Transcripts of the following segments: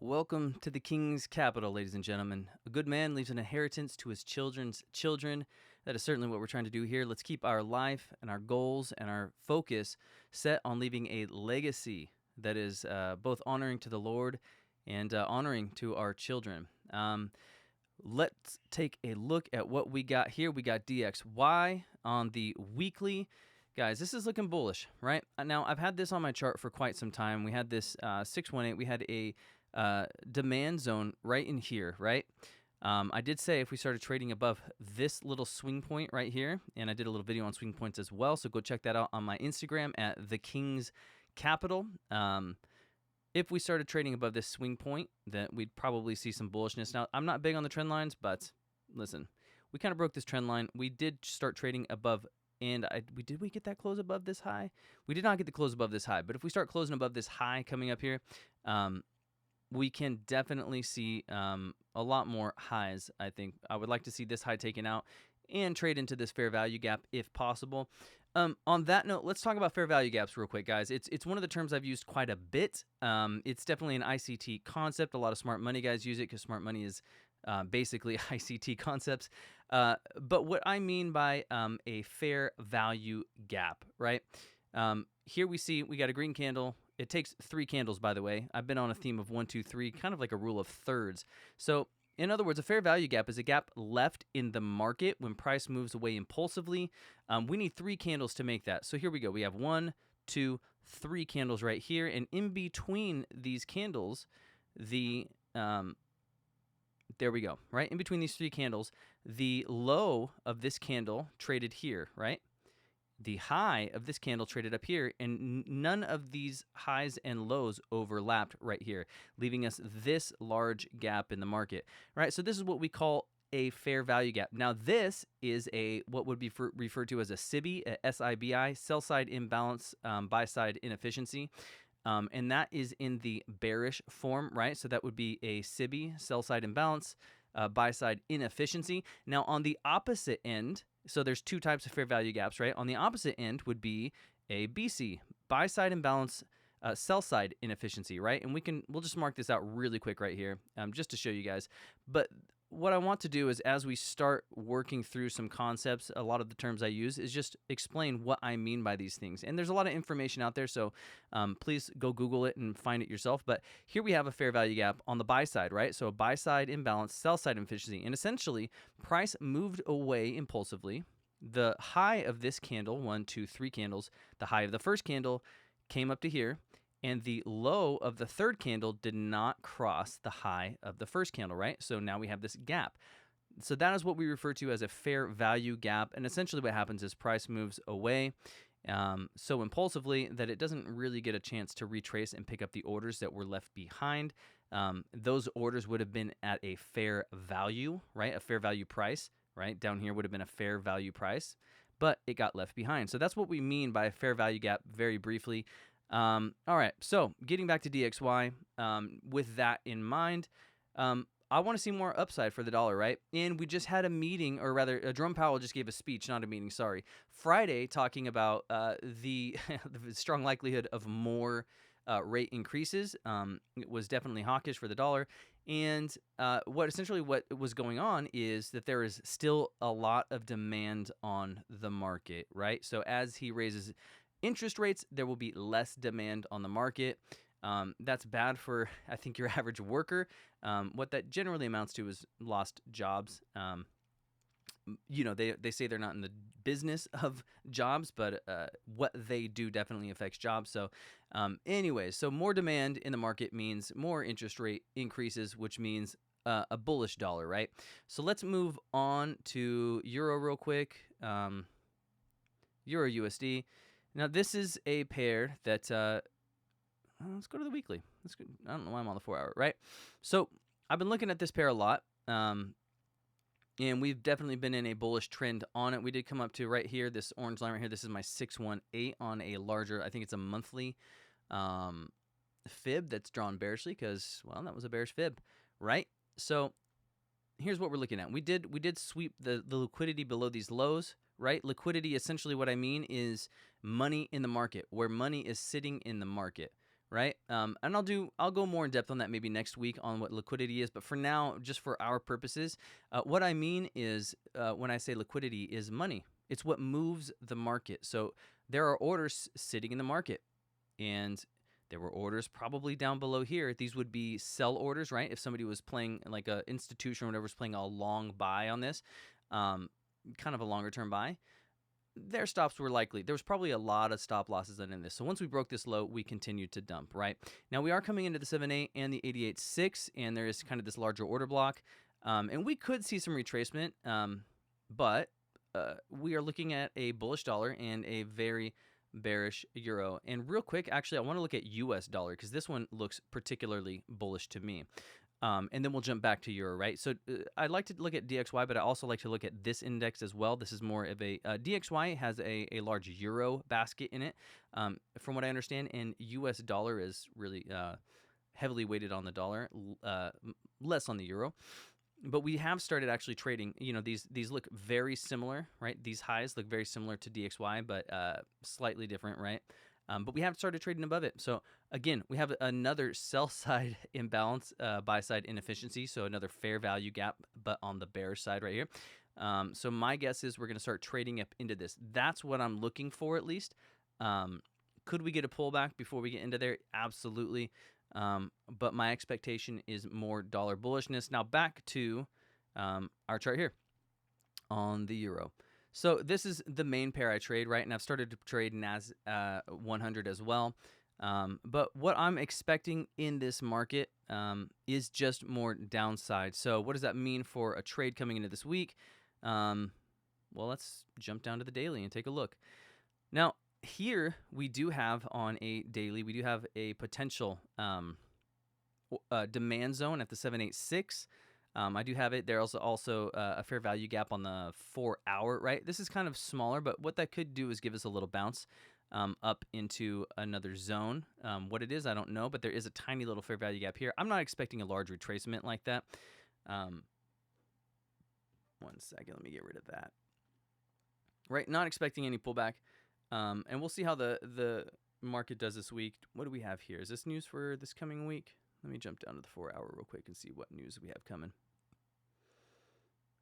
Welcome to the King's Capital, ladies and gentlemen. A good man leaves an inheritance to his children's children. That is certainly what we're trying to do here. Let's keep our life and our goals and our focus set on leaving a legacy that is both honoring to the Lord and honoring to our children. Let's take a look at what we got here. We got DXY on the weekly. Guys, this is looking bullish, right? Now, I've had this on my chart for quite some time. We had this 618. We had a demand zone right in here, right? I did say if we started trading above this little swing point right here, and I did a little video on swing points as well, so go check that out on my Instagram at TheKingsCapital. If we started trading above this swing point, then we'd probably see some bullishness. Now, I'm not big on the trend lines, but listen, we kind of broke this trend line. We did start trading above, and did we get that close above this high? We did not get the close above this high, but if we start closing above this high coming up here, we can definitely see a lot more highs. I think I would like to see this high taken out and trade into this fair value gap if possible. On that note, let's talk about fair value gaps real quick, guys. It's one of the terms I've used quite a bit. It's definitely an ICT concept. A lot of smart money guys use it because smart money is basically ICT concepts. But what I mean by a fair value gap, right? Here we got a green candle. It takes 3 candles, by the way. I've been on a theme of 1, 2, 3, kind of like a rule of thirds. So in other words, a fair value gap is a gap left in the market when price moves away impulsively. We need 3 candles to make that. So here we go. We have 1, 2, 3 candles right here. And in between these candles, there we go, right? In between these 3 candles, the low of this candle traded here, right? The high of this candle traded up here, and none of these highs and lows overlapped right here, leaving us this large gap in the market, right? So this is what we call a fair value gap. Now, this is what would be referred to as a SIBI, a SIBI, sell-side imbalance, buy-side inefficiency. And that is in the bearish form, right? So that would be a SIBI, sell-side imbalance, buy-side inefficiency. Now, on the opposite end, so there's 2 types of fair value gaps, right? On the opposite end would be a BC, buy-side imbalance, sell-side inefficiency, right? And we'll just mark this out really quick right here, just to show you guys. But what I want to do is, as we start working through some concepts, a lot of the terms I use is just explain what I mean by these things. And there's a lot of information out there, so please go Google it and find it yourself. But here we have a fair value gap on the buy side, right? So a buy side imbalance, sell side inefficiency. And essentially, price moved away impulsively. The high of this candle, 1, 2, 3 candles, the high of the first candle came up to here. And the low of the third candle did not cross the high of the first candle, right? So now we have this gap. So that is what we refer to as a fair value gap. And essentially what happens is price moves away so impulsively that it doesn't really get a chance to retrace and pick up the orders that were left behind. Those orders would have been at a fair value, right? A fair value price, right? Down here would have been a fair value price, but it got left behind. So that's what we mean by a fair value gap very briefly. All right, so getting back to DXY, with that in mind, I want to see more upside for the dollar, right? And we just had a meeting, or rather, Jerome Powell just gave a speech, not a meeting, sorry, Friday, talking about the strong likelihood of more rate increases. It was definitely hawkish for the dollar. And what was going on is that there is still a lot of demand on the market, right? So as he raises interest rates, there will be less demand on the market. That's bad for, I think, your average worker. What that generally amounts to is lost jobs. They say they're not in the business of jobs, but what they do definitely affects jobs. So anyways, so more demand in the market means more interest rate increases, which means a bullish dollar, right? So let's move on to Euro real quick. Euro USD. Now, this is a pair that, let's go to the weekly. I don't know why I'm on the 4-hour, right? So I've been looking at this pair a lot, and we've definitely been in a bullish trend on it. We did come up to right here, this orange line right here. This is my 618 on a larger, I think it's a monthly fib that's drawn bearishly because, well, that was a bearish fib, right? So here's what we're looking at. We did sweep the liquidity below these lows, right? Liquidity, essentially what I mean is money in the market, where money is sitting in the market, right? And I'll go more in depth on that maybe next week on what liquidity is. But for now, just for our purposes, what I mean is when I say liquidity is money. It's what moves the market. So there are orders sitting in the market, and there were orders probably down below here. These would be sell orders, right? If somebody was playing, like a institution or whatever was playing a long buy on this, kind of a longer term buy, their stops were likely. There was probably a lot of stop losses in this. So once we broke this low, we continued to dump, right? Now we are coming into the 7.8 and the 88.6, and there is kind of this larger order block. And we could see some retracement, but we are looking at a bullish dollar and a very bearish euro. And real quick, actually, I want to look at US dollar because this one looks particularly bullish to me. And then we'll jump back to euro, right? So I'd like to look at DXY, but I also like to look at this index as well. This is more of a DXY has a large euro basket in it, from what I understand, and US dollar is really heavily weighted on the dollar, less on the euro. But we have started actually trading. You know, these look very similar, right? These highs look very similar to DXY, but slightly different, right? But we have started trading above it. So again, we have another sell side imbalance, buy side inefficiency. So another fair value gap, but on the bearish side right here. So my guess is we're going to start trading up into this. That's what I'm looking for, at least. Could we get a pullback before we get into there? Absolutely. But my expectation is more dollar bullishness. Now back to our chart here on the euro. So this is the main pair I trade, right? And I've started to trade NAS 100 as well. But what I'm expecting in this market is just more downside. So what does that mean for a trade coming into this week? Well, let's jump down to the daily and take a look. Now, here we do have on a daily, we do have a potential demand zone at the 786. I do have it. There's also a fair value gap on the 4 hour, right? This is kind of smaller, but what that could do is give us a little bounce up into another zone. What it is, I don't know, but there is a tiny little fair value gap here. I'm not expecting a large retracement like that. 1 second, let me get rid of that. Right, not expecting any pullback. And we'll see how the market does this week. What do we have here? Is this news for this coming week? Let me jump down to the 4 hour real quick and see what news we have coming.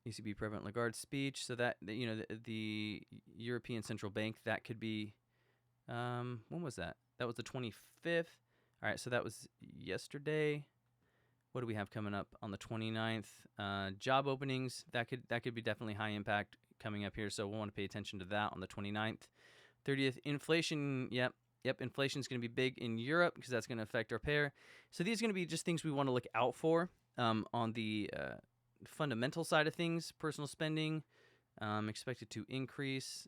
ECB President Lagarde's speech. So that, you know, the European Central Bank, that could be, when was that? That was the 25th. All right, so that was yesterday. What do we have coming up on the 29th? Job openings, that could be definitely high impact coming up here. So we'll want to pay attention to that on the 29th. 30th, inflation, yep, inflation is going to be big in Europe because that's going to affect our pair. So these are going to be just things we want to look out for on the fundamental side of things. Personal spending expected to increase.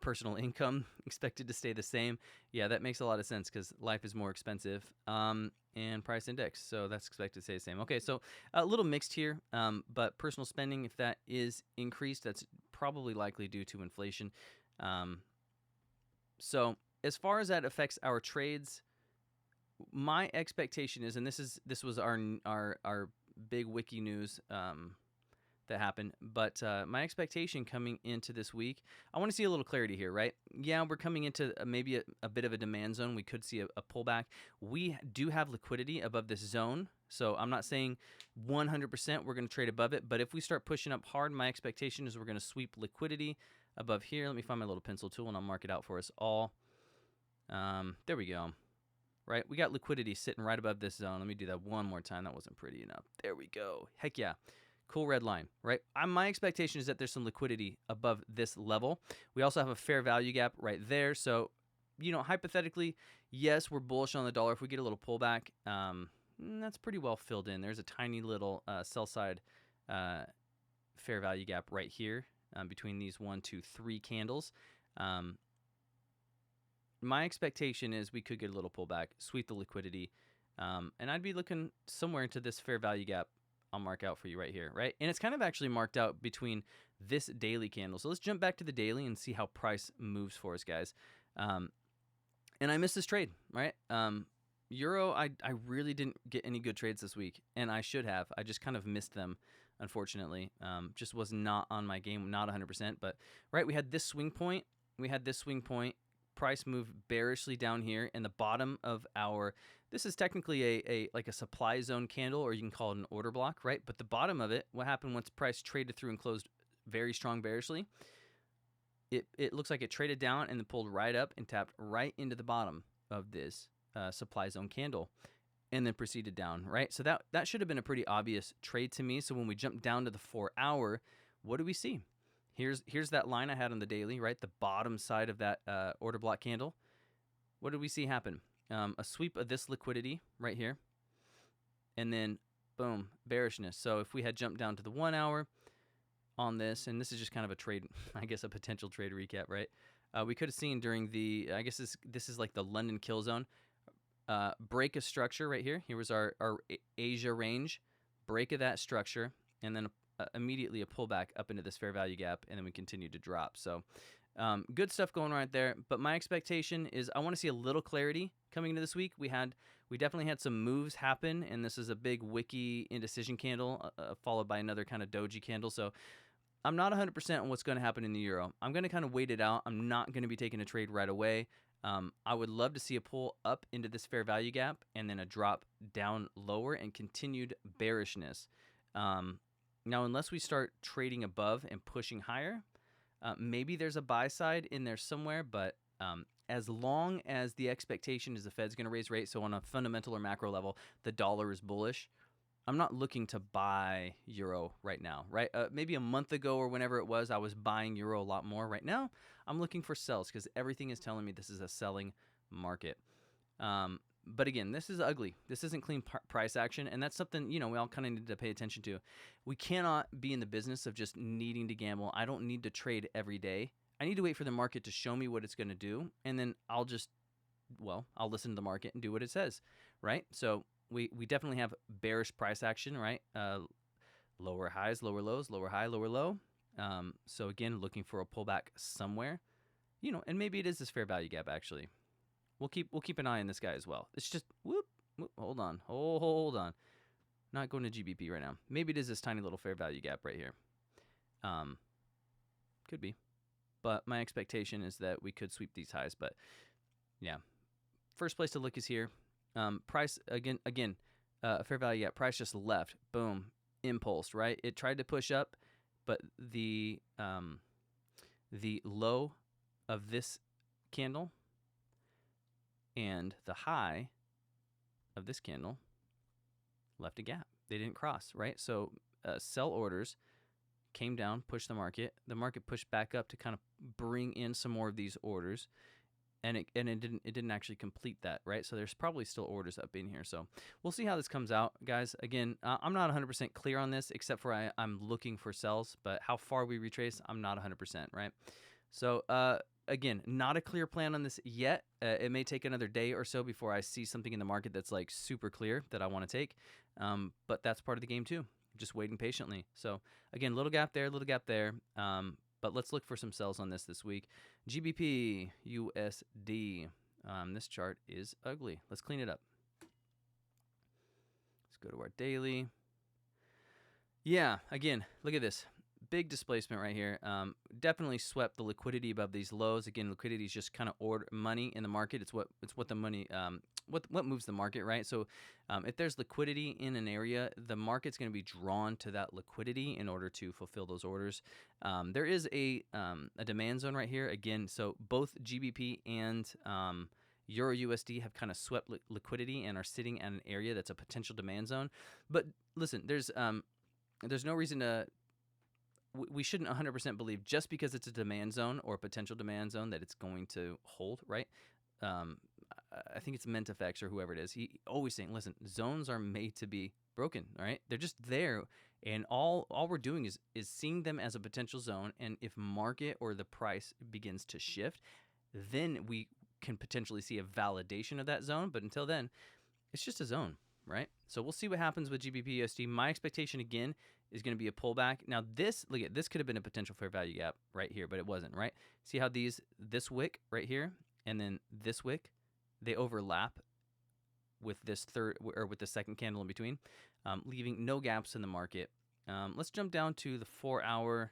Personal income expected to stay the same. Yeah, that makes a lot of sense because life is more expensive. And price index, so that's expected to stay the same. Okay, so a little mixed here, but personal spending, if that is increased, that's probably likely due to inflation. So as far as that affects our trades, my expectation is, and this was our big wiki news that happened, but my expectation coming into this week, I want to see a little clarity here, right? Yeah, we're coming into maybe a bit of a demand zone. We could see a pullback. We do have liquidity above this zone, so I'm not saying 100% we're going to trade above it, but if we start pushing up hard, my expectation is we're going to sweep liquidity above here. Let me find my little pencil tool and I'll mark it out for us all. There we go. Right, we got liquidity sitting right above this zone. Let me do that one more time. That wasn't pretty enough. There we go. Heck yeah. Cool red line, right? My expectation is that there's some liquidity above this level. We also have a fair value gap right there. So, you know, hypothetically, yes, we're bullish on the dollar. If we get a little pullback, that's pretty well filled in. There's a tiny little sell side fair value gap right here between these 1, 2, 3 candles. My expectation is we could get a little pullback, sweep the liquidity, and I'd be looking somewhere into this fair value gap. I'll mark out for you right here, right? And it's kind of actually marked out between this daily candle. So let's jump back to the daily and see how price moves for us, guys. And I missed this trade, right? Euro, I really didn't get any good trades this week, and I should have. I just kind of missed them, unfortunately. Just was not on my game, not 100%. But, right, we had this swing point. price moved bearishly down here, and the bottom of our, this is technically like a supply zone candle, or you can call it an order block, right? But the bottom of it, what happened once price traded through and closed very strong bearishly, it looks like it traded down and then pulled right up and tapped right into the bottom of this supply zone candle, and then proceeded down, right? So that should have been a pretty obvious trade to me. So when we jump down to the 4 hour, what do we see? Here's that line I had on the daily, right? The bottom side of that order block candle. What did we see happen? A sweep of this liquidity right here, and then boom, bearishness. So if we had jumped down to the 1 hour on this, and this is just kind of a trade, I guess a potential trade recap, right? We could have seen during the, I guess this is like the London kill zone, break a structure right here. Here was our Asia range, break of that structure, and then immediately a pullback up into this fair value gap, and then we continue to drop. So good stuff going right there. But my expectation is I want to see a little clarity coming into this week. We definitely had some moves happen, and this is a big wiki indecision candle followed by another kind of doji candle. So I'm not 100% on what's going to happen in the euro. I'm going to kind of wait it out. I'm not going to be taking a trade right away. I would love to see a pull up into this fair value gap and then a drop down lower and continued bearishness. Now, unless we start trading above and pushing higher, maybe there's a buy side in there somewhere, but as long as the expectation is the Fed's going to raise rates, so on a fundamental or macro level, the dollar is bullish, I'm not looking to buy euro right now, right? Maybe a month ago or whenever it was, I was buying euro a lot more. Right now, I'm looking for sells because everything is telling me this is a selling market. But again, this is ugly. This isn't clean price action, and that's something, we all kind of need to pay attention to. We cannot be in the business of just needing to gamble. I don't need to trade every day. I need to wait for the market to show me what it's going to do, and then I'll listen to the market and do what it says, right? So we definitely have bearish price action, right? Lower highs, lower lows, lower high, lower low. So again, looking for a pullback somewhere, and maybe it is this fair value gap actually. We'll keep an eye on this guy as well. It's just whoop, hold on. Not going to GBP right now. Maybe it is this tiny little fair value gap right here. Could be. But my expectation is that we could sweep these highs, but yeah. First place to look is here. Price again, fair value gap. Price just left. Boom, impulse. Right. It tried to push up, but the low of this candle and the high of this candle left a gap. They didn't cross. Right. So sell orders came down, pushed the market. The market pushed back up to kind of bring in some more of these orders. And it didn't actually complete that, right? So there's probably still orders up in here. So we'll see how this comes out, guys. Again, I'm not 100% clear on this, except for I'm looking for sells. But how far we retrace, I'm not 100%, right? So again, not a clear plan on this yet. It may take another day or so before I see something in the market that's like super clear that I want to take. But that's part of the game too. Just waiting patiently. So again, little gap there, little gap there. But let's look for some sells on this week. GBP, USD. This chart is ugly. Let's clean it up. Let's go to our daily. Yeah, again, look at this. Big displacement right here. Definitely swept the liquidity above these lows. Again, liquidity is just kind of money in the market. It's what the money what moves the market, right? So if there's liquidity in an area, the market's going to be drawn to that liquidity in order to fulfill those orders. There is a demand zone right here. Again, so both GBP and Euro USD have kind of swept liquidity and are sitting at an area that's a potential demand zone. But listen, there's no reason to. We shouldn't 100% believe just because it's a demand zone or a potential demand zone that it's going to hold, right? I think it's Mentafex or whoever it is. He always saying, listen, zones are made to be broken, right? They're just there, and all we're doing is seeing them as a potential zone, and if market or the price begins to shift, then we can potentially see a validation of that zone, but until then, it's just a zone, right? So we'll see what happens with GBP USD. My expectation, again, is going to be a pullback. Now this could have been a potential fair value gap right here, but it wasn't, right? See how this wick right here and then this wick, they overlap with this with the second candle in between, leaving no gaps in the market. Let's jump down to the 4 hour.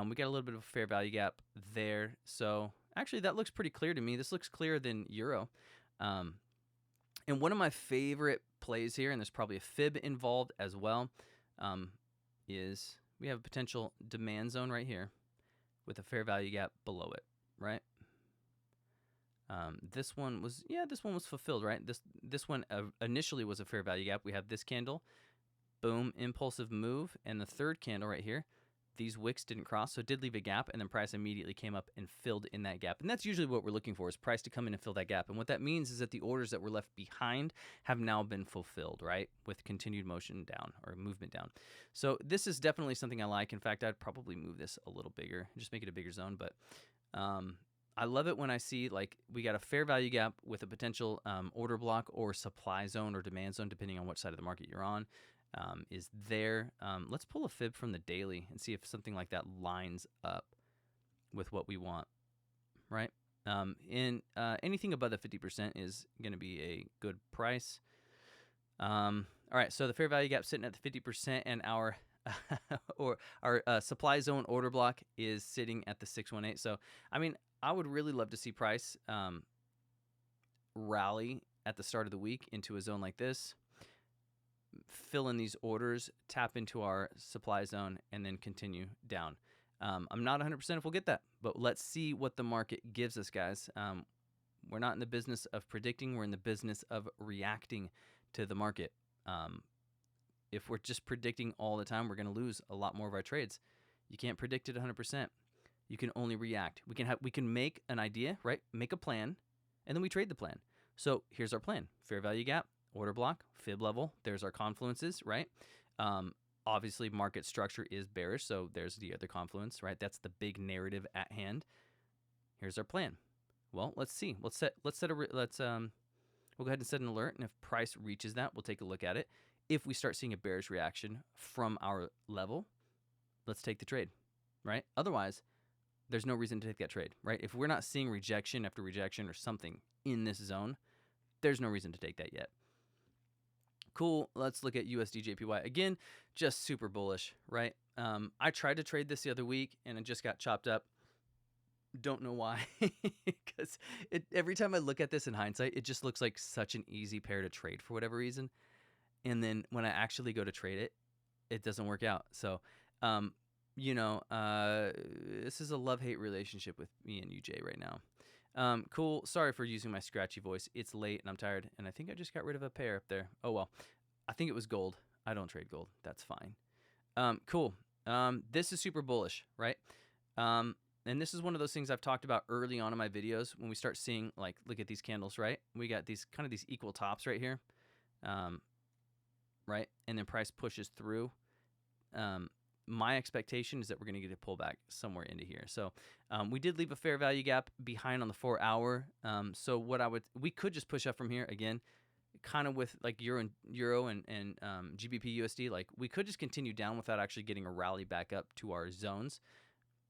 We got a little bit of a fair value gap there. So Actually, that looks pretty clear to me. This looks clearer than euro. And one of my favorite plays here, and there's probably a fib involved as well, is we have a potential demand zone right here with a fair value gap below it, right? This one was fulfilled, right? This one initially was a fair value gap. We have this candle, boom, impulsive move, and the third candle right here, these wicks didn't cross, so it did leave a gap, and then price immediately came up and filled in that gap. And that's usually what we're looking for, is price to come in and fill that gap. And what that means is that the orders that were left behind have now been fulfilled, right, with continued motion down or movement down. So this is definitely something I like. In fact, I'd probably move this a little bigger, just make it a bigger zone. But I love it when I see, like, we got a fair value gap with a potential order block or supply zone or demand zone, depending on which side of the market you're on. Is there. Let's pull a fib from the daily and see if something like that lines up with what we want, right? Anything above the 50% is going to be a good price. All right, so the fair value gap sitting at the 50%, and our our supply zone order block is sitting at the 618. So, I mean, I would really love to see price rally at the start of the week into a zone like this, fill in these orders, tap into our supply zone, and then continue down. I'm not 100% if we'll get that, but let's see what the market gives us, guys. We're not in the business of predicting. We're in the business of reacting to the market. If we're just predicting all the time, we're going to lose a lot more of our trades. You can't predict it 100%. You can only react. We can make an idea, right? Make a plan, and then we trade the plan. So here's our plan: fair value gap, order block, fib level. There's our confluences, right? Obviously, market structure is bearish, so there's the other confluence, right? That's the big narrative at hand. Here's our plan. Well, let's see. We'll go ahead and set an alert, and if price reaches that, we'll take a look at it. If we start seeing a bearish reaction from our level, let's take the trade, right? Otherwise, there's no reason to take that trade, right? If we're not seeing rejection after rejection or something in this zone, there's no reason to take that yet. Cool. Let's look at USDJPY. Again, just super bullish, right? I tried to trade this the other week, and it just got chopped up. Don't know why, because every time I look at this in hindsight, it just looks like such an easy pair to trade for whatever reason. And then when I actually go to trade it, it doesn't work out. So, this is a love-hate relationship with me and UJ right now. Cool. Sorry for using my scratchy voice. It's late and I'm tired, and I think I just got rid of a pair up there. Oh, well. I think it was gold. I don't trade gold. That's fine. Cool. This is super bullish, right? And this is one of those things I've talked about early on in my videos when we start seeing, like, look at these candles, right? We got these equal tops right here, right? And then price pushes through. My expectation is that we're going to get a pullback somewhere into here. So we did leave a fair value gap behind on the 4 hour. So we could just push up from here again, kind of with like euro and GBP USD. Like, we could just continue down without actually getting a rally back up to our zones.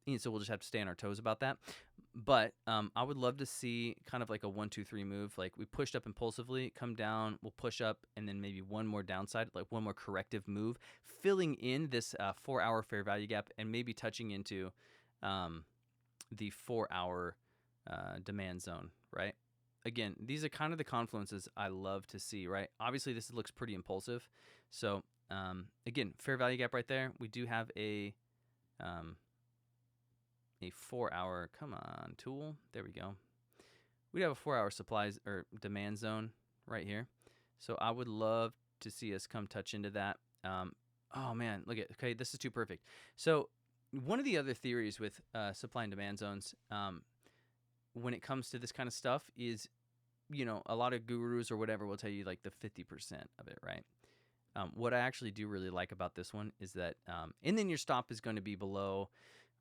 And so we'll just have to stay on our toes about that. But I would love to see kind of like a 1, 2, 3 move. Like, we pushed up impulsively, come down, we'll push up, and then maybe one more downside, like one more corrective move, filling in this 4 hour fair value gap and maybe touching into the 4 hour demand zone, right? Again, these are kind of the confluences I love to see, right? Obviously, this looks pretty impulsive. So again, fair value gap right there. We do have a 4 hour, come on, tool. There we go. We have a 4 hour supplies or demand zone right here. So I would love to see us come touch into that. Oh man, look at, okay, this is too perfect. So one of the other theories with supply and demand zones, when it comes to this kind of stuff is, a lot of gurus or whatever will tell you like the 50% of it, right? What I actually do really like about this one is that, and then your stop is going to be below,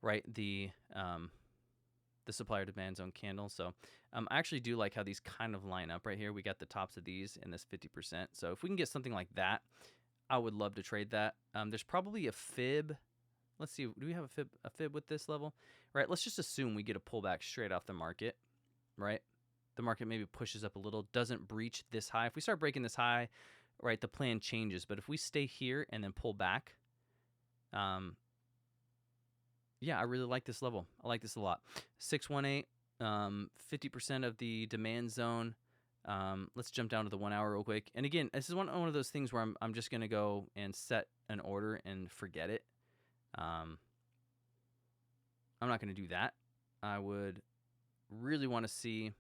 right, the supplier demand zone candle. So I actually do like how these kind of line up right here. We got the tops of these and this 50%. So if we can get something like that, I would love to trade that. There's probably a fib. Let's see, do we have a fib with this level? Right, let's just assume we get a pullback straight off the market, right? The market maybe pushes up a little, doesn't breach this high. If we start breaking this high, right, the plan changes. But if we stay here and then pull back, yeah, I really like this level. I like this a lot. 618, 50% of the demand zone. Let's jump down to the 1 hour real quick. And again, this is one of those things where I'm just going to go and set an order and forget it. I'm not going to do that. I would really want to see,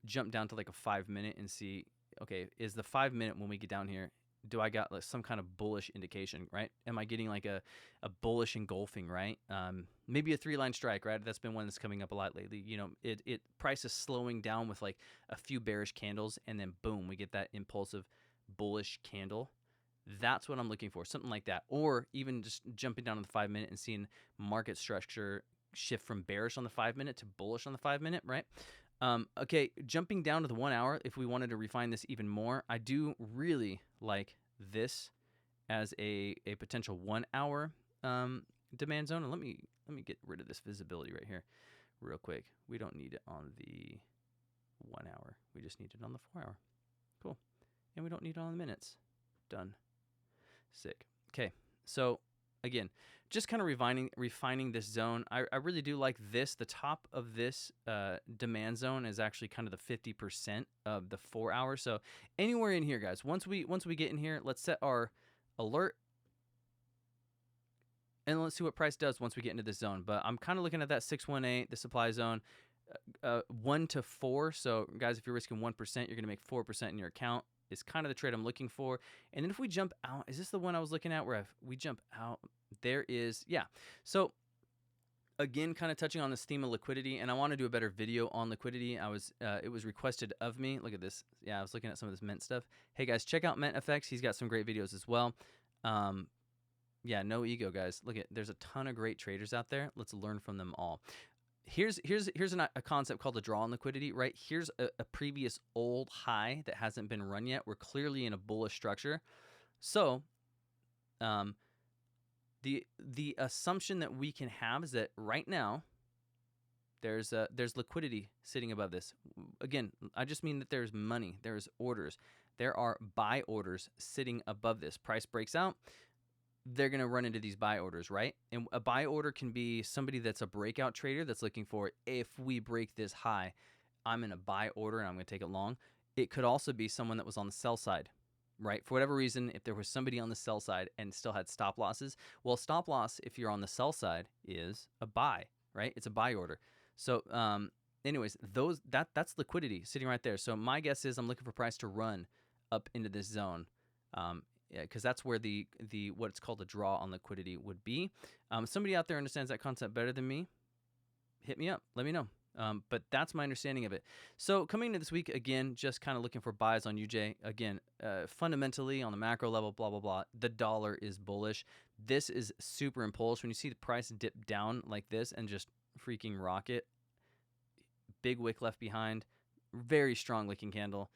jump down to like a 5 minute and see, okay, is the 5 minute when we get down here, do I got like some kind of bullish indication, right? Am I getting like a bullish engulfing, right? Maybe a 3-line strike, right? That's been one that's coming up a lot lately. You know, it price is slowing down with like a few bearish candles, and then boom, we get that impulsive bullish candle. That's what I'm looking for, something like that. Or even just jumping down to the 5 minute and seeing market structure shift from bearish on the 5 minute to bullish on the 5 minute, right? Okay, jumping down to the 1 hour, if we wanted to refine this even more, I do really like this as a potential 1 hour demand zone. And let me get rid of this visibility right here real quick. We don't need it on the 1 hour. We just need it on the 4 hour. Cool. And we don't need it on the minutes. Done. Sick. Okay, so again, just kind of refining this zone. I really do like this. The top of this demand zone is actually kind of the 50% of the 4 hours. So anywhere in here, guys, once we get in here, let's set our alert, and let's see what price does once we get into this zone. But I'm kind of looking at that 618, the supply zone, 1 to 4. So guys, if you're risking 1%, you're going to make 4% in your account. Is kind of the trade I'm looking for. And then if we jump out, is this the one I was looking at where we jump out? There is, yeah. So again, kind of touching on this theme of liquidity, and I want to do a better video on liquidity. It was requested of me. Look at this. Yeah, I was looking at some of this Mint stuff. Hey guys, check out Mint FX. He's got some great videos as well. Yeah, no ego, guys. Look at, there's a ton of great traders out there. Let's learn from them all. Here's a concept called a draw on liquidity, right? Here's a previous old high that hasn't been run yet. We're clearly in a bullish structure. So the assumption that we can have is that right now there's liquidity sitting above this. Again, I just mean that there's money, there's orders. There are buy orders sitting above this. Price breaks out, they're going to run into these buy orders, right? And a buy order can be somebody that's a breakout trader that's looking for, if we break this high, I'm in a buy order and I'm going to take it long. It could also be someone that was on the sell side, right? For whatever reason, if there was somebody on the sell side and still had stop losses, well, stop loss, if you're on the sell side, is a buy, right? It's a buy order. So anyways, that's liquidity sitting right there. So my guess is I'm looking for price to run up into this zone. Because that's where the what's called a draw on liquidity would be. Somebody out there understands that concept better than me, hit me up, let me know. But that's my understanding of it. So coming into this week, again, just kind of looking for buys on UJ. Again, fundamentally on the macro level, blah, blah, blah, the dollar is bullish. This is super impulse. When you see the price dip down like this and just freaking rocket, big wick left behind, very strong licking candle.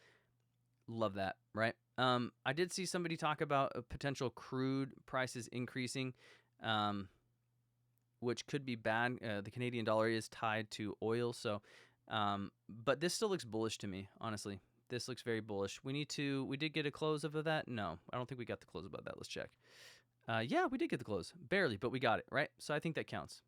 Love that, right? I did see somebody talk about a potential crude prices increasing, which could be bad. The Canadian dollar is tied to oil, so but this still looks bullish to me, honestly. This looks very bullish. We did get a close of that? No, I don't think we got the close above that. Let's check. Yeah, we did get the close, barely, but we got it, right? So I think that counts.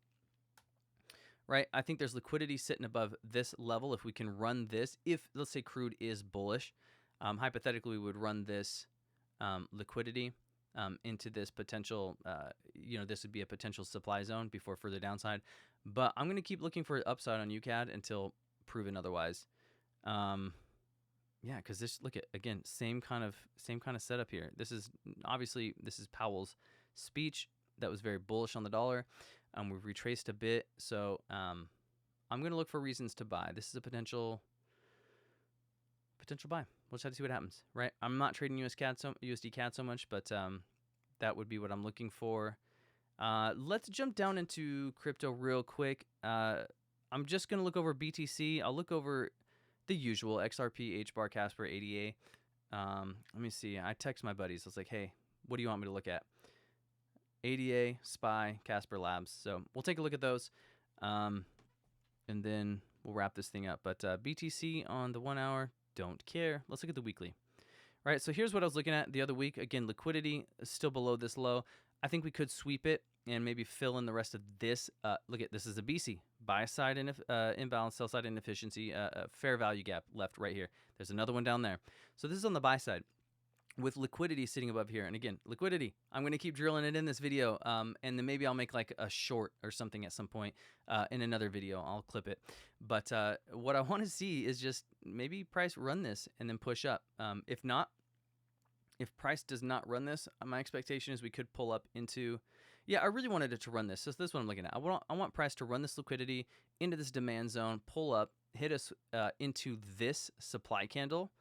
Right, I think there's liquidity sitting above this level. If we can run this, if let's say crude is bullish, hypothetically, we would run this liquidity into this potential, this would be a potential supply zone before further downside. But I'm going to keep looking for upside on UCAD until proven otherwise. Yeah, because this, look at, again, same kind of setup here. This is Powell's speech that was very bullish on the dollar. We've retraced a bit, so I'm going to look for reasons to buy. This is a potential buy. We'll just have to see what happens, right? I'm not trading USDCAD so much, but that would be what I'm looking for. Let's jump down into crypto real quick. I'm just going to look over BTC. I'll look over the usual XRP, HBAR, Casper, ADA. Let me see. I text my buddies. I was like, hey, what do you want me to look at? ADA, SPY, Casper Labs. So we'll take a look at those, and then we'll wrap this thing up. But BTC on the 1 hour, don't care. Let's look at the weekly. All right, so here's what I was looking at the other week. Again, liquidity is still below this low. I think we could sweep it and maybe fill in the rest of this. Look at this is a BC. buy side imbalance, sell side inefficiency, fair value gap left right here. There's another one down there. So this is on the buy side with liquidity sitting above here. And again, liquidity, I'm going to keep drilling it in this video. And then maybe I'll make like a short or something at some point in another video. I'll clip it. But what I want to see is just maybe price run this and then push up. If not, if price does not run this, my expectation is we could pull up into, yeah, I really wanted it to run this. So this is what I'm looking at. I want price to run this liquidity into this demand zone, pull up, hit us into this supply candle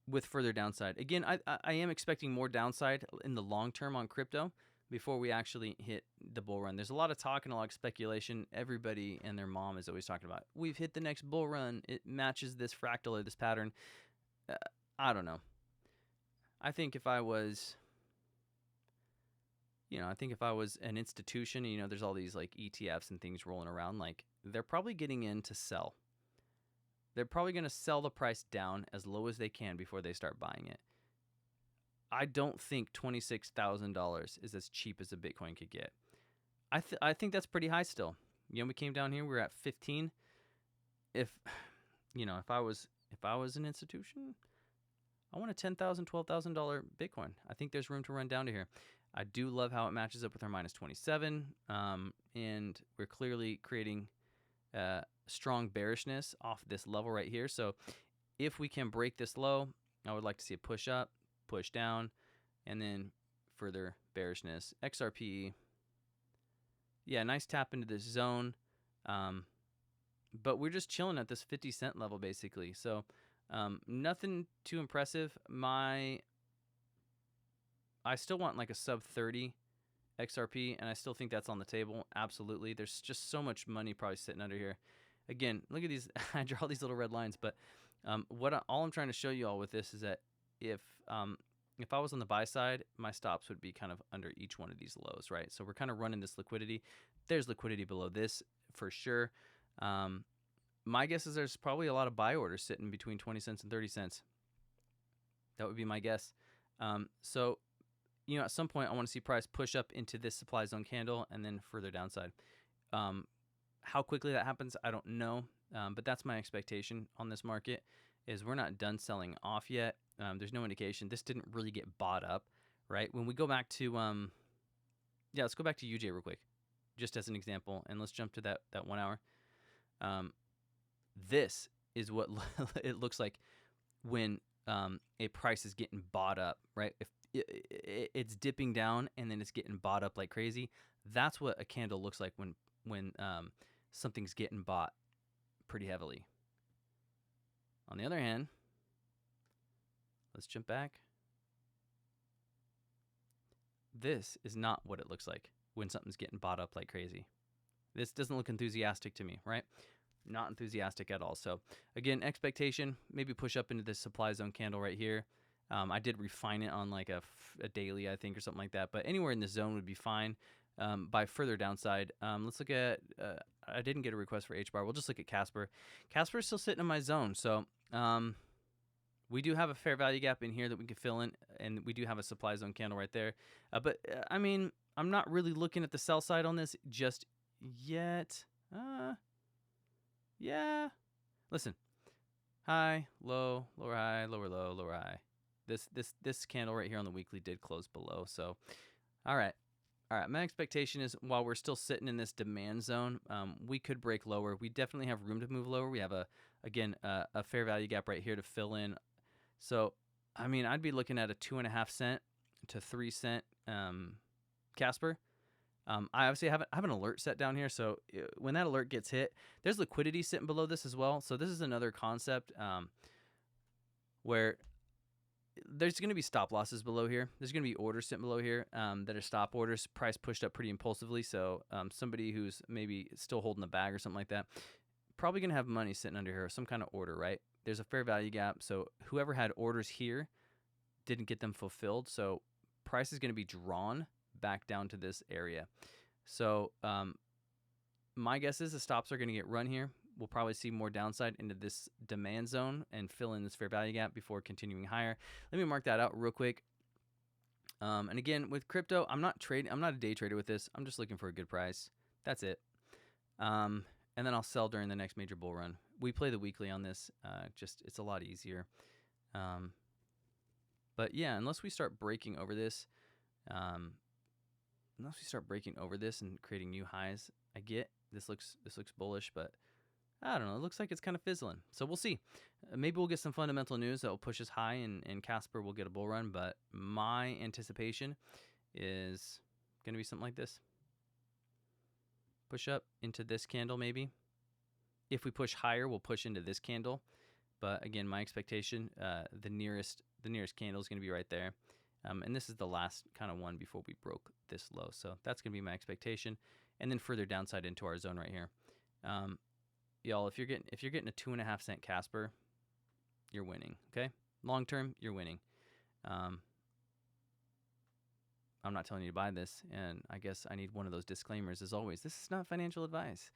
with further downside. Again, I am expecting more downside in the long term on crypto before we actually hit the bull run. There's a lot of talk and a lot of speculation. Everybody and their mom is always talking about, we've hit the next bull run. It matches this fractal or this pattern. I don't know. I think if I was, an institution, there's all these like ETFs and things rolling around, like they're probably getting in to sell. They're probably going to sell the price down as low as they can before they start buying it. I don't think $26,000 is as cheap as a Bitcoin could get. I think that's pretty high still. We came down here, we were at 15. If I was an institution, I want a $10,000, $12,000 Bitcoin. I think there's room to run down to here. I do love how it matches up with our minus 27, and we're clearly creating strong bearishness off this level right here. So if we can break this low, I would like to see a push up, push down, and then further bearishness. XRP, yeah, nice tap into this zone, but we're just chilling at this 50 cent level basically. So nothing too impressive. I still want like a sub 30 XRP, and I still think that's on the table. Absolutely. There's just so much money probably sitting under here. Again, look at these. I draw these little red lines, but all I'm trying to show you all with this is that if I was on the buy side, my stops would be kind of under each one of these lows, right? So we're kind of running this liquidity. There's liquidity below this for sure. My guess is there's probably a lot of buy orders sitting between 20 cents and 30 cents. That would be my guess. So, at some point I want to see price push up into this supply zone candle and then further downside. How quickly that happens, I don't know. But that's my expectation on this market is we're not done selling off yet. There's no indication. This didn't really get bought up, right? When we go back to, let's go back to UJ real quick, just as an example. And let's jump to that 1 hour. This is what it looks like when a price is getting bought up, right? If it's dipping down and then it's getting bought up like crazy, that's what a candle looks like when something's getting bought pretty heavily. On the other hand, let's jump back. This is not what it looks like when something's getting bought up like crazy. This doesn't look enthusiastic to me, right? Not enthusiastic at all. So again, expectation, maybe push up into this supply zone candle right here. I did refine it on like a daily, I think, or something like that. But anywhere in the zone would be fine. By further downside, let's look at, I didn't get a request for H-bar. We'll just look at Casper. Casper is still sitting in my zone. So we do have a fair value gap in here that we can fill in. And we do have a supply zone candle right there. I mean, I'm not really looking at the sell side on this just yet. Yeah. Listen. High, low, lower high, lower low, lower high. This candle right here on the weekly did close below. So, all right. My expectation is while we're still sitting in this demand zone, we could break lower. We definitely have room to move lower. We have a fair value gap right here to fill in. So, I mean, I'd be looking at a 2.5 cent to 3 cent Casper. I obviously have an alert set down here, so when that alert gets hit, there's liquidity sitting below this as well. So this is another concept where there's going to be stop losses below here. There's going to be orders sitting below here that are stop orders, price pushed up pretty impulsively. So somebody who's maybe still holding the bag or something like that, probably going to have money sitting under here, some kind of order, right? There's a fair value gap. So whoever had orders here didn't get them fulfilled. So price is going to be drawn back down to this area. So my guess is the stops are going to get run here. We'll probably see more downside into this demand zone and fill in this fair value gap before continuing higher. Let me mark that out real quick. And again, with crypto, I'm not a day trader with this. I'm just looking for a good price. That's it. and then I'll sell during the next major bull run. We play the weekly on this. Just it's a lot easier. But yeah, unless we start breaking over this, and creating new highs, I get this looks bullish, but I don't know. It looks like it's kind of fizzling. So we'll see. Maybe we'll get some fundamental news that will push us high, and Casper will get a bull run. But my anticipation is going to be something like this. Push up into this candle maybe. If we push higher, we'll push into this candle. But again, my expectation, the nearest candle is going to be right there. And this is the last kind of one before we broke this low. So that's going to be my expectation. And then further downside into our zone right here. Y'all, if you're getting a 2.5 cent Casper, you're winning. Okay, long term, you're winning. I'm not telling you to buy this, and I guess I need one of those disclaimers as always. This is not financial advice.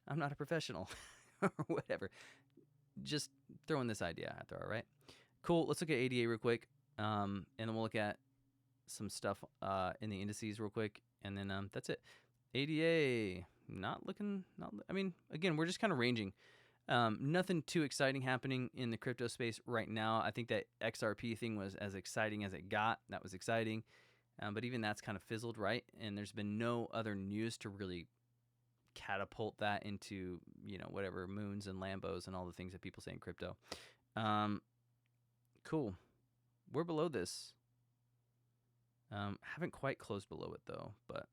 I'm not a professional or whatever. Just throwing this idea out there, all right? Cool. Let's look at ADA real quick, and then we'll look at some stuff in the indices real quick, and then that's it. ADA, I mean, again, we're just kind of ranging. Nothing too exciting happening in the crypto space right now. I think that XRP thing was as exciting as it got. That was exciting. But even that's kind of fizzled, right? And there's been no other news to really catapult that into, whatever moons and Lambos and all the things that people say in crypto. Cool. We're below this. Haven't quite closed below it though, but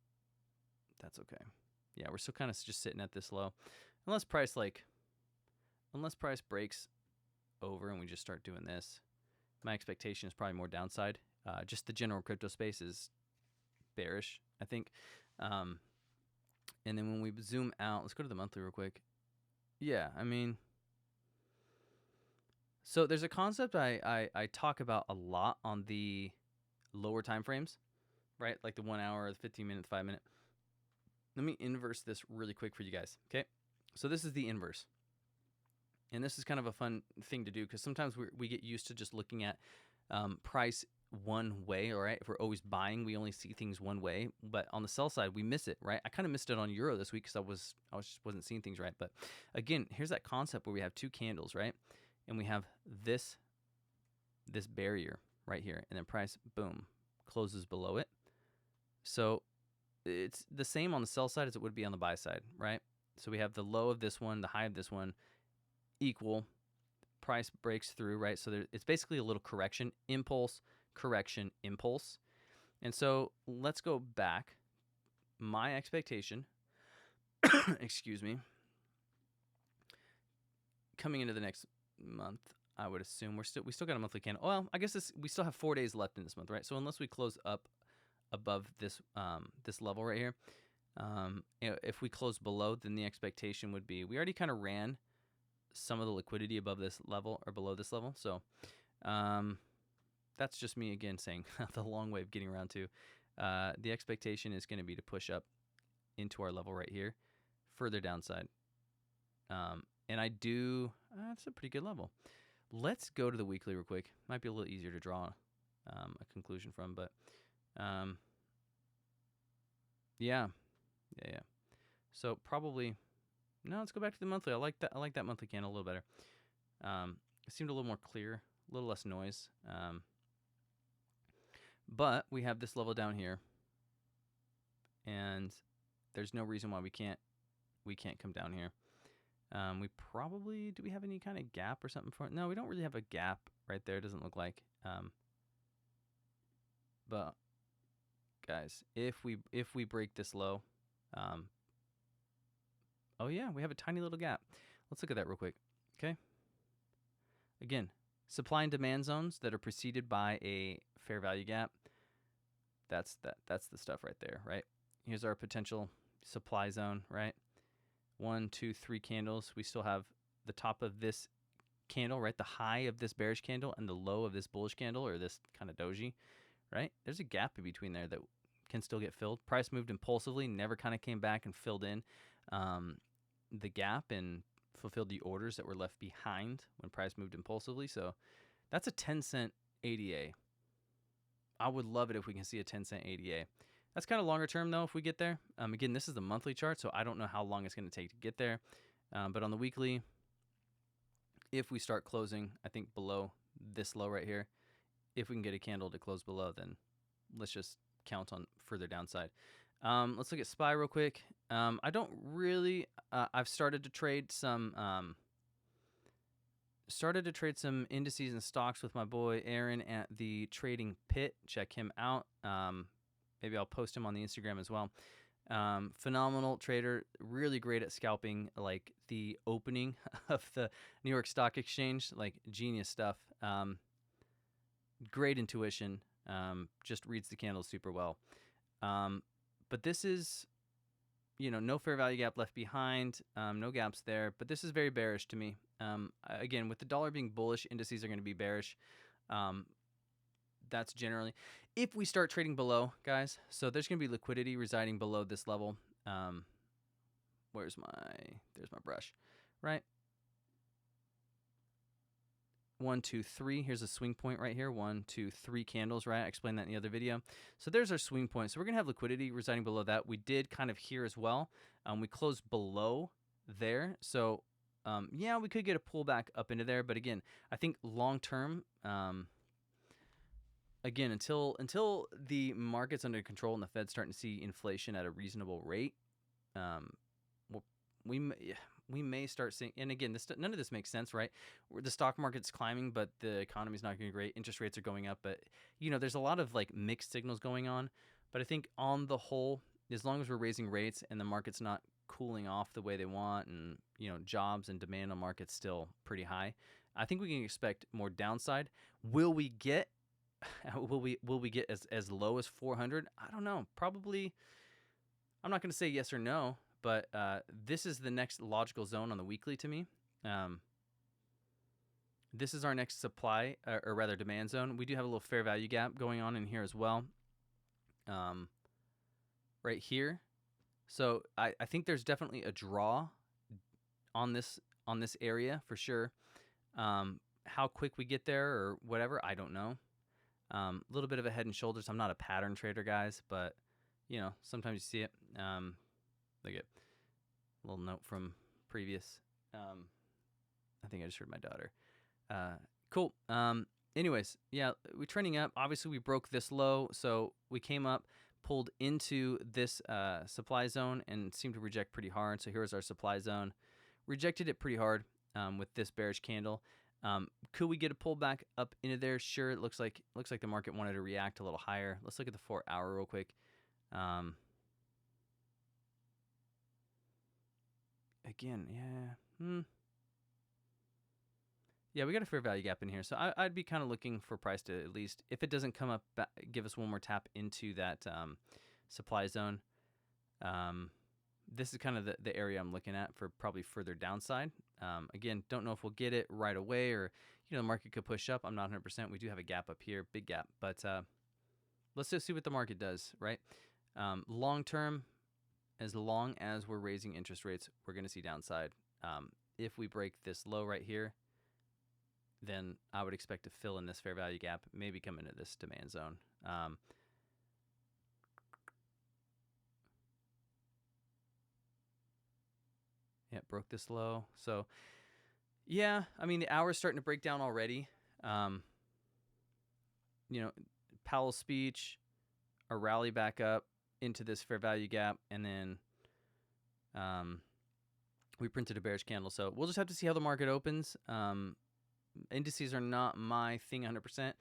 that's okay. Yeah, we're still kind of just sitting at this low. Unless price breaks over and we just start doing this. My expectation is probably more downside. Just the general crypto space is bearish, I think. And then when we zoom out, let's go to the monthly real quick. Yeah, I mean, so there's a concept I talk about a lot on the lower time frames, right? Like the 1 hour, the 15 minute, 5 minute. Let me inverse this really quick for you guys, okay? So this is the inverse. And this is kind of a fun thing to do because sometimes we get used to just looking at price one way, all right? If we're always buying, we only see things one way. But on the sell side, we miss it, right? I kind of missed it on Euro this week because I just wasn't seeing things right. But again, here's that concept where we have two candles, right? And we have this barrier right here, and then price, boom, closes below it. So it's the same on the sell side as it would be on the buy side, right? So we have the low of this one, the high of this one, equal. Price breaks through, right? So it's basically a little correction, impulse, correction, impulse. And so let's go back. My expectation, excuse me, coming into the next month, I would assume we still got a monthly candle. Well, I guess we still have 4 days left in this month, right? So unless we close up above this this level right here, if we close below, then the expectation would be we already kind of ran some of the liquidity above this level or below this level. So that's just me again saying the long way of getting around to. The expectation is going to be to push up into our level right here, further downside. And I do, that's a pretty good level. Let's go to the weekly real quick. Might be a little easier to draw a conclusion from, but yeah. So probably, no, let's go back to the monthly. I like that monthly candle a little better. It seemed a little more clear, a little less noise. But we have this level down here, and there's no reason why we can't come down here. We probably, do we have any kind of gap or something for it? No, we don't really have a gap right there. It doesn't look like. But guys, if we break this low, oh yeah, we have a tiny little gap. Let's look at that real quick. Okay. Again, supply and demand zones that are preceded by a fair value gap. That's the stuff right there, right? Here's our potential supply zone, right? 1, 2, 3 candles. We still have the top of this candle, right? The high of this bearish candle and the low of this bullish candle, or this kind of doji, right? There's a gap in between there that can still get filled. Price moved impulsively, never kind of came back and filled in the gap and fulfilled the orders that were left behind when price moved impulsively. So that's a 10 cent ADA. I would love it if we can see a 10 cent ADA. That's kind of longer term though if we get there. Again, this is the monthly chart, so I don't know how long it's going to take to get there. But on the weekly, if we start closing, I think below this low right here, if we can get a candle to close below, then let's just count on further downside. Let's look at SPY real quick. I don't really, I've started to trade some indices and stocks with my boy Aaron at the Trading Pit. Check him out. Maybe I'll post him on the Instagram as well. Phenomenal trader, really great at scalping like the opening of the New York Stock Exchange, like genius stuff. Great intuition, just reads the candles super well. But this is, no fair value gap left behind, no gaps there, but this is very bearish to me. Again, with the dollar being bullish, indices are going to be bearish. That's generally, if we start trading below, guys, so there's going to be liquidity residing below this level. There's my brush, right? 1, 2, 3. Here's a swing point right here. 1, 2, 3 candles, right? I explained that in the other video. So there's our swing point. So we're going to have liquidity residing below that. We did kind of here as well. We closed below there. So, yeah, we could get a pullback up into there. But again, I think long term, again, until the market's under control and the Fed's starting to see inflation at a reasonable rate, we may start seeing, and again, none of this makes sense, right? The stock market's climbing, but the economy's not going great. Interest rates are going up, but there's a lot of like mixed signals going on. But I think on the whole, as long as we're raising rates and the market's not cooling off the way they want, and jobs and demand on market's still pretty high, I think we can expect more downside. Will we get as low as 400? I don't know. Probably. I'm not going to say yes or no, but this is the next logical zone on the weekly to me. This is our next supply, or rather demand zone. We do have a little fair value gap going on in here as well, right here. So I think there's definitely a draw on this area for sure. How quick we get there or whatever, I don't know. A little bit of a head and shoulders. I'm not a pattern trader, guys, but sometimes you see it. Look at a little note from previous. I think I just heard my daughter. Cool. Anyways, yeah, we're trending up. Obviously, we broke this low, so we came up, pulled into this supply zone, and seemed to reject pretty hard. So here's our supply zone. Rejected it pretty hard with this bearish candle. Could we get a pullback up into there? Sure. It looks like the market wanted to react a little higher. Let's look at the 4-hour real quick. Again, yeah. Yeah, we got a fair value gap in here. So I'd be kind of looking for price to at least, if it doesn't come up, give us one more tap into that supply zone. This is kind of the area I'm looking at for probably further downside. Again, don't know if we'll get it right away, or the market could push up. I'm not 100%. We do have a gap up here, big gap. But let's just see what the market does, right? Long term, as long as we're raising interest rates, we're going to see downside. If we break this low right here, then I would expect to fill in this fair value gap, maybe come into this demand zone. Yeah, broke this low. So, yeah, I mean, the hour's starting to break down already. Powell's speech, a rally back up into this fair value gap, and then we printed a bearish candle. So we'll just have to see how the market opens. Indices are not my thing 100%,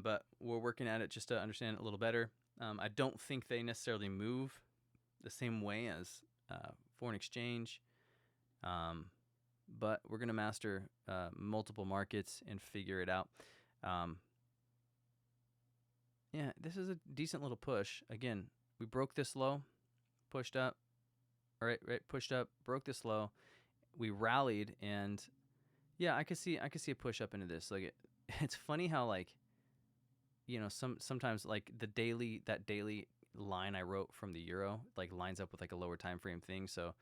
but we're working at it just to understand it a little better. I don't think they necessarily move the same way as foreign exchange. But we're going to master multiple markets and figure it out. Yeah, this is a decent little push. Again, we broke this low, pushed up. All right, pushed up, broke this low. We rallied, and yeah, I could see a push up into this. Like it's funny how sometimes like that daily line I wrote from the euro like lines up with like a lower time frame thing. So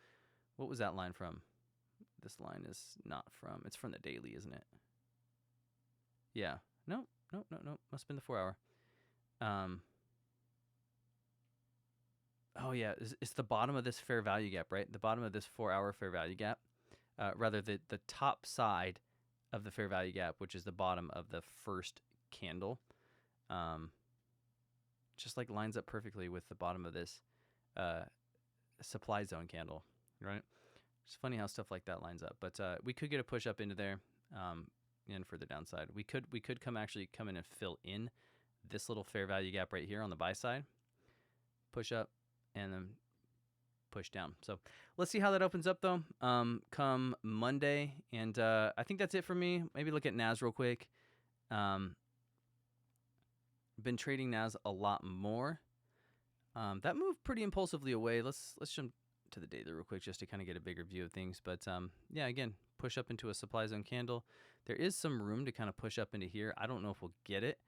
what was that line from? This line is not from. It's from the daily, isn't it? Yeah. No. Must have been the 4-hour. Oh yeah, it's the bottom of this fair value gap, right? The bottom of this 4-hour fair value gap, rather the top side of the fair value gap, which is the bottom of the first candle, just like lines up perfectly with the bottom of this supply zone candle, right? It's funny how stuff like that lines up, but we could get a push up into there, and further downside. We could actually come in and fill in this little fair value gap right here on the buy side, push up, and then push down. So let's see how that opens up though, come Monday. And I think that's it for me. Maybe look at NAS real quick. Been trading NAS a lot more. That moved pretty impulsively away. Let's jump to the daily real quick just to kind of get a bigger view of things. But yeah, again, push up into a supply zone candle. There is some room to kind of push up into here. I don't know if we'll get it.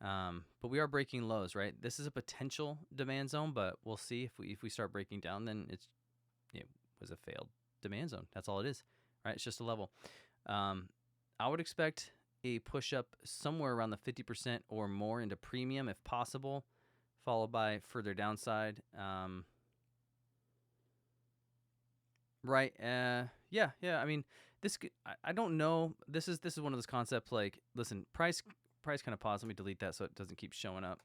But we are breaking lows, right? This is a potential demand zone, but we'll see if we start breaking down, then it was a failed demand zone. That's all it is, right? It's just a level. I would expect a push up somewhere around the 50% or more into premium if possible, followed by further downside. Right. Yeah. I mean, I don't know. This is one of those concepts like, listen, price kind of pause. Let me delete that so it doesn't keep showing up.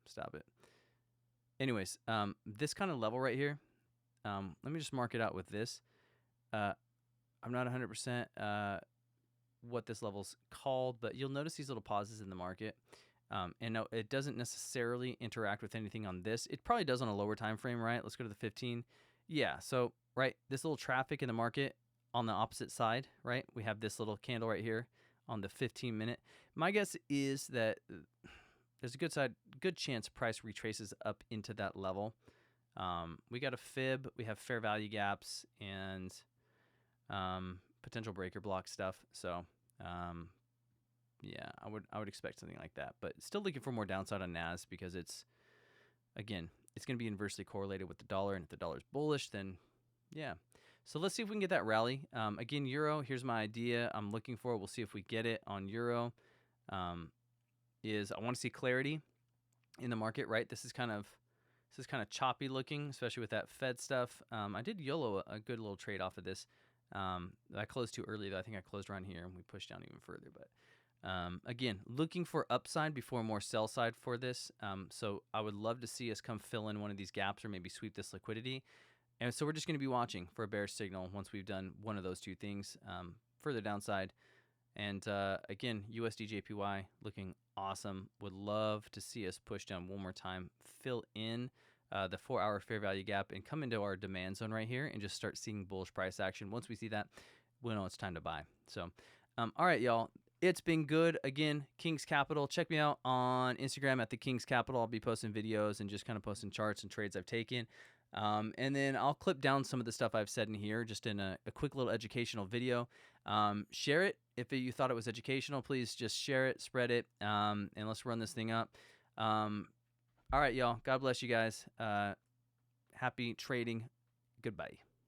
Stop it. Anyways, this kind of level right here, let me just mark it out with this. I'm not 100% what this level's called, but you'll notice these little pauses in the market. And no, it doesn't necessarily interact with anything on this. It probably does on a lower time frame, right? Let's go to the 15. Yeah, so, right, this little traffic in the market on the opposite side, right? We have this little candle right here on the 15-minute. My guess is that there's a good chance price retraces up into that level. We got a fib, we have fair value gaps, and potential breaker block stuff. So yeah, I would expect something like that, but still looking for more downside on NAS because it's going to be inversely correlated with the dollar, and if the dollar's bullish, then yeah. So let's see if we can get that rally. Again, euro, here's my idea. I'm looking for it. We'll see if we get it on euro. I want to see clarity in the market, right? This is kind of choppy looking, especially with that Fed stuff. I did YOLO a good little trade off of this. I closed too early though. I think I closed around here and we pushed down even further. But again, looking for upside before more sell side for this. So I would love to see us come fill in one of these gaps or maybe sweep this liquidity. And so we're just going to be watching for a bearish signal once we've done one of those two things, further downside. And again, USDJPY looking awesome. Would love to see us push down one more time, fill in the 4-hour fair value gap, and come into our demand zone right here and just start seeing bullish price action. Once we see that, we'll know it's time to buy. So, all right, y'all. It's been good. Again, TheKingsCapital. Check me out on Instagram at TheKingsCapital. I'll be posting videos and just kind of posting charts and trades I've taken. And then I'll clip down some of the stuff I've said in here just in a quick little educational video. Share it. If you thought it was educational, please just share it, spread it, and let's run this thing up. All right, y'all. God bless you guys. Happy trading. Goodbye.